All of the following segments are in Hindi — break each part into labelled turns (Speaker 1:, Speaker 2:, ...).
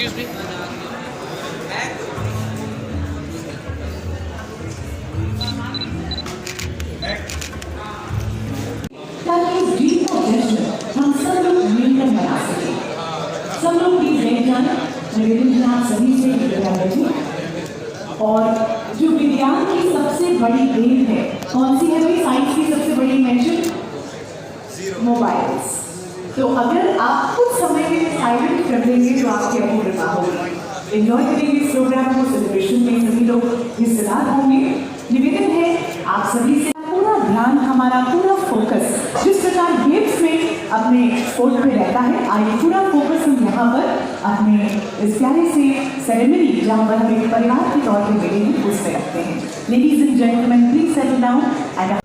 Speaker 1: Excuse me.
Speaker 2: ताकि इस ड्रीम का जश्न हम सब लोग मिलकर मना सकें। सब लोग प्लीज बैठ जाना। निवेदन आप सभी से विद्या बैठे। और जो विज्ञान की सबसे बड़ी देन है, कौन सी है भाई? साइंस की सबसे बड़ी इन्वेंशन मोबाइल्स। तो अगर आप कुछ समय के लिए साइलेंट कर देंगे तो आपकी अपनी कृपा होगी। एंजॉय करेंगे इस प्रोग्राम को। सेलिब्रेशन में सभी लोग हिस्सेदार होंगे। निवेदन है आप सभी से, पूरा ध्यान, हमारा पूरा फोकस जिस प्रकार गेम्स में अपने स्पोर्ट पे रहता है, आइए पूरा फोकस हम यहाँ पर अपने इस प्यारे से सेरेमनी जहाँ पर हम एक परिवार के तौर पे मिले हैं उसमें रखते हैं। Ladies and gentleman, please settle down and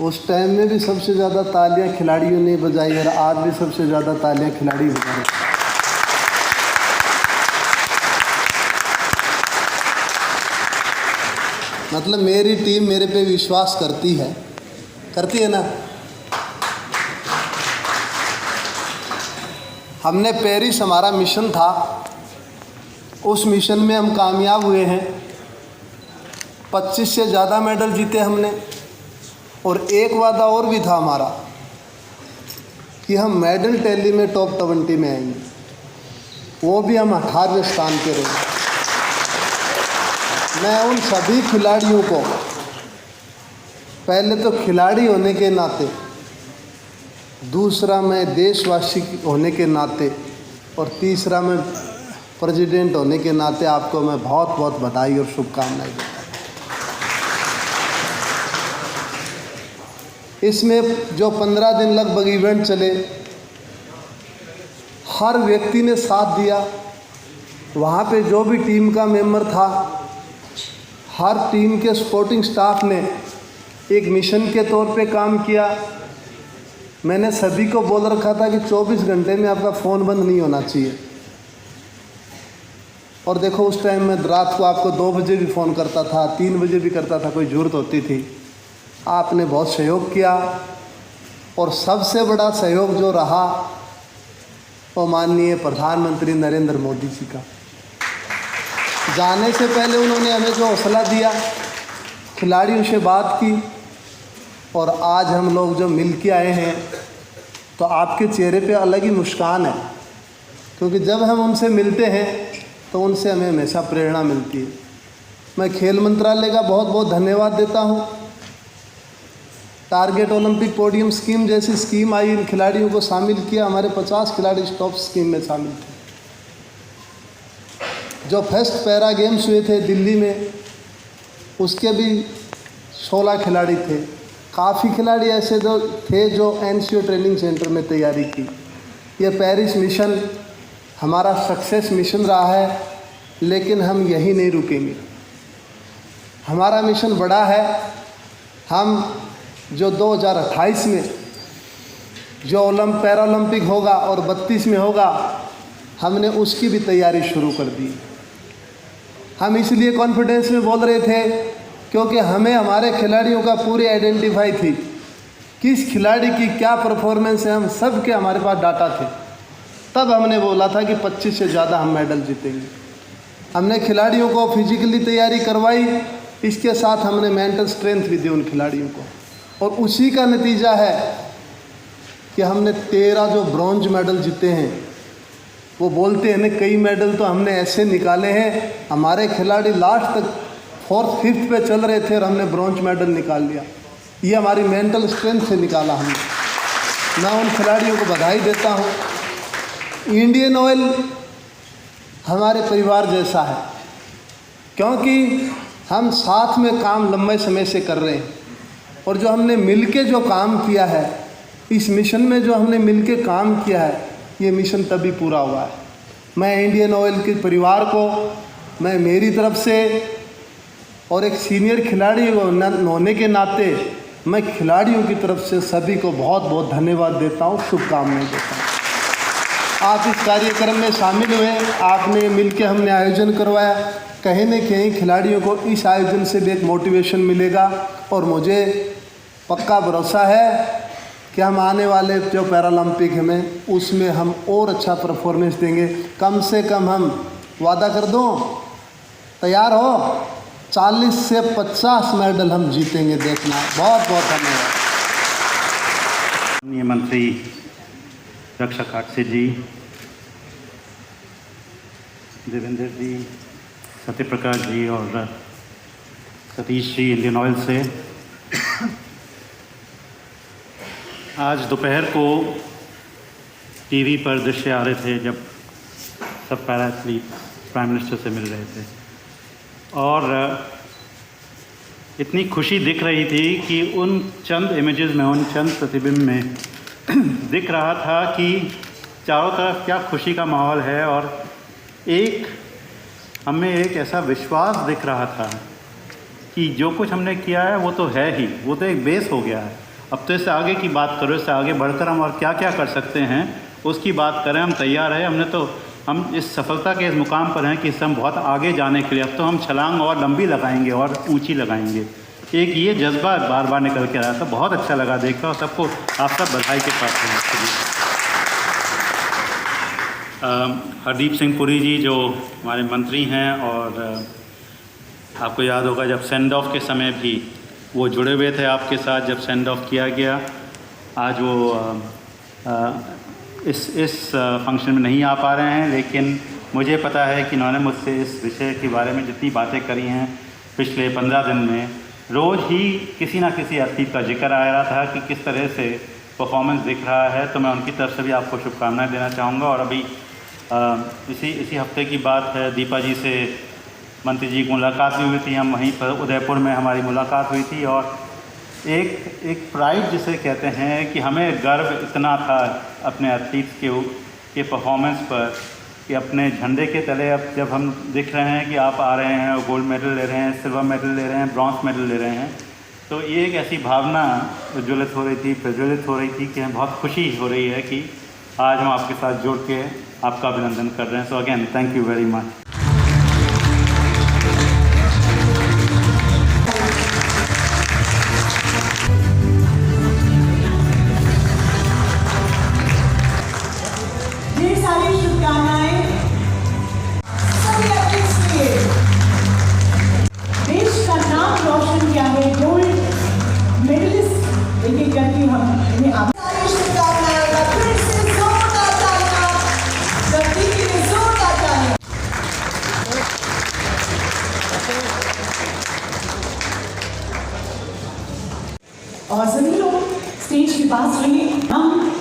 Speaker 3: उस टाइम में भी सबसे ज़्यादा तालियां खिलाड़ियों ने बजाई और आज भी सबसे ज़्यादा तालियां खिलाड़ी बजा रहे। मतलब मेरी टीम मेरे पे विश्वास करती है ना। हमने पेरिस हमारा मिशन था, उस मिशन में हम कामयाब हुए हैं। 25 से ज़्यादा मेडल जीते हमने। और एक वादा और भी था हमारा कि हम मेडल टैली में टॉप 20 में आएंगे, वो भी हम 18वें स्थान पे रहे। मैं उन सभी खिलाड़ियों को, पहले तो खिलाड़ी होने के नाते, दूसरा मैं देशवासी होने के नाते, और तीसरा मैं प्रेसिडेंट होने के नाते आपको मैं बहुत बहुत बधाई और शुभकामनाएं देता हूँ। इसमें जो 15 दिन लगभग इवेंट चले, हर व्यक्ति ने साथ दिया। वहाँ पे जो भी टीम का मेंबर था, हर टीम के सपोर्टिंग स्टाफ ने एक मिशन के तौर पे काम किया। मैंने सभी को बोल रखा था कि 24 घंटे में आपका फ़ोन बंद नहीं होना चाहिए। और देखो उस टाइम में रात को आपको 2 बजे भी फ़ोन करता था, 3 बजे भी करता था, कोई ज़रूरत होती थी। आपने बहुत सहयोग किया। और सबसे बड़ा सहयोग जो रहा वो माननीय प्रधानमंत्री नरेंद्र मोदी जी का। जाने से पहले उन्होंने हमें जो हौसला दिया, खिलाड़ियों से बात की, और आज हम लोग जो मिल के आए हैं तो आपके चेहरे पे अलग ही मुस्कान है, क्योंकि जब हम उनसे मिलते हैं तो उनसे हमें हमेशा प्रेरणा मिलती है। मैं खेल मंत्रालय का बहुत बहुत धन्यवाद देता हूँ। टारगेट ओलंपिक पोडियम स्कीम जैसी स्कीम आई, इन खिलाड़ियों को शामिल किया। हमारे 50 खिलाड़ी इस टॉप स्कीम में शामिल थे। जो फर्स्ट पैरा गेम्स हुए थे दिल्ली में, उसके भी 16 खिलाड़ी थे। काफ़ी खिलाड़ी ऐसे जो थे जो एनसीओ ट्रेनिंग सेंटर में तैयारी की। ये पेरिस मिशन हमारा सक्सेस मिशन रहा है, लेकिन हम यहीं नहीं रुकेंगे। हमारा मिशन बड़ा है। हम जो 2028 में जो पैरा ओलंपिक होगा और 32 में होगा, हमने उसकी भी तैयारी शुरू कर दी। हम इसलिए कॉन्फिडेंस में बोल रहे थे क्योंकि हमें हमारे खिलाड़ियों का पूरी आइडेंटिफाई थी, किस खिलाड़ी की क्या परफॉर्मेंस है, हम सब के हमारे पास डाटा थे। तब हमने बोला था कि 25 से ज़्यादा हम मेडल जीतेंगे। हमने खिलाड़ियों को फिजिकली तैयारी करवाई, इसके साथ हमने मेंटल स्ट्रेंथ भी दी उन खिलाड़ियों को, और उसी का नतीजा है कि हमने 13 जो ब्रॉन्ज मेडल जीते हैं। वो बोलते हैं ना, कई मेडल तो हमने ऐसे निकाले हैं, हमारे खिलाड़ी लास्ट तक 4th 5th पे चल रहे थे और हमने ब्रॉन्ज मेडल निकाल लिया। ये हमारी मेंटल स्ट्रेंथ से निकाला हमने। मैं उन खिलाड़ियों को बधाई देता हूँ। इंडियन ऑयल हमारे परिवार जैसा है, क्योंकि हम साथ में काम लंबे समय से कर रहे हैं। और जो हमने मिलके जो काम किया है, इस मिशन में जो हमने मिलके काम किया है, ये मिशन तभी पूरा हुआ है। मैं इंडियन ऑयल के परिवार को मैं मेरी तरफ से और एक सीनियर खिलाड़ी होने के नाते मैं खिलाड़ियों की तरफ से सभी को बहुत बहुत धन्यवाद देता हूँ, शुभकामनाएं देता हूँ। आप इस कार्यक्रम में शामिल हुए, आपने मिलकर हमने आयोजन करवाया। कहीं न कहीं खिलाड़ियों को इस आयोजन से भी एक मोटिवेशन मिलेगा और मुझे पक्का भरोसा है कि हम आने वाले जो पैरालंपिक में उसमें हम और अच्छा परफॉर्मेंस देंगे। कम से कम हम वादा कर दूं, तैयार हो, 40 से 50 मेडल हम जीतेंगे, देखना। बहुत बहुत धन्यवाद।
Speaker 1: माननीय मंत्री रक्षा खड़से जी, देवेंद्र जी, सत्यप्रकाश जी और सतीश जी इंडियन ऑयल से, आज दोपहर को टीवी पर दृश्य आ रहे थे जब सब पैरा एथलीट प्राइम मिनिस्टर से मिल रहे थे और इतनी खुशी दिख रही थी कि उन चंद इमेजेस में, उन चंद प्रतिबिंब में दिख रहा था कि चारों तरफ क्या खुशी का माहौल है और हमें एक ऐसा विश्वास दिख रहा था कि जो कुछ हमने किया है वो तो है ही, वो तो एक बेस हो गया है। अब तो इससे आगे की बात करो, इससे आगे बढ़कर हम और क्या क्या कर सकते हैं उसकी बात करें। हम तैयार हैं, हम इस सफलता के इस मुकाम पर हैं कि इससे हम बहुत आगे जाने के लिए अब तो हम छलांग और लंबी लगाएंगे और ऊंची लगाएंगे। एक ये जज्बा बार बार निकल के रहा था, बहुत अच्छा लगा देखकर और सबको आप सब बधाई के पात्र हैं इसके लिए। हरदीप सिंह पुरी जी जो हमारे मंत्री हैं और आपको याद होगा जब सेंड ऑफ के समय भी वो जुड़े हुए थे आपके साथ जब सेंड ऑफ किया गया। आज वो इस फंक्शन में नहीं आ पा रहे हैं, लेकिन मुझे पता है कि उन्होंने मुझसे इस विषय के बारे में जितनी बातें करी हैं पिछले 15 दिन में, रोज़ ही किसी ना किसी एथलीट का जिक्र आ रहा था कि किस तरह से परफॉर्मेंस दिख रहा है। तो मैं उनकी तरफ से भी आपको शुभकामनाएं देना चाहूँगा। और अभी इसी हफ्ते की बात है, दीपा जी से मंत्री जी की मुलाकात भी हुई थी, हम वहीं पर उदयपुर में हमारी मुलाकात हुई थी और एक प्राइड जिसे कहते हैं कि हमें गर्व इतना था अपने एथलीट्स के परफॉर्मेंस पर कि अपने झंडे के तले अब जब हम दिख रहे हैं कि आप आ रहे हैं और गोल्ड मेडल ले रहे हैं, सिल्वर मेडल ले रहे हैं, ब्रॉन्ज मेडल ले रहे हैं, तो ये एक ऐसी भावना प्रज्वलित हो रही थी कि हमें बहुत खुशी हो रही है कि आज हम आपके साथ जुड़ के आपका अभिनंदन कर रहे हैं। So again thank you very much.
Speaker 2: और सभी लोग स्टेज के पास रहिए। हम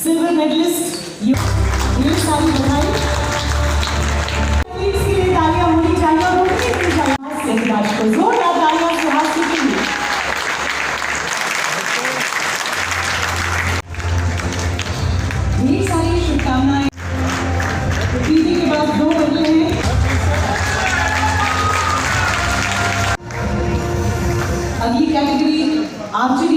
Speaker 2: सिल्वर मेडलिस्ट ये सारी बधाई के लिए तालियां होनी चाहिए और उनकी सुहास को जोरदार तालियां सुहास के लिए। ढेर सारी शुभकामनाएं। दीदी के पास 2 बदले हैं। अगली कैटेगरी आर्चरी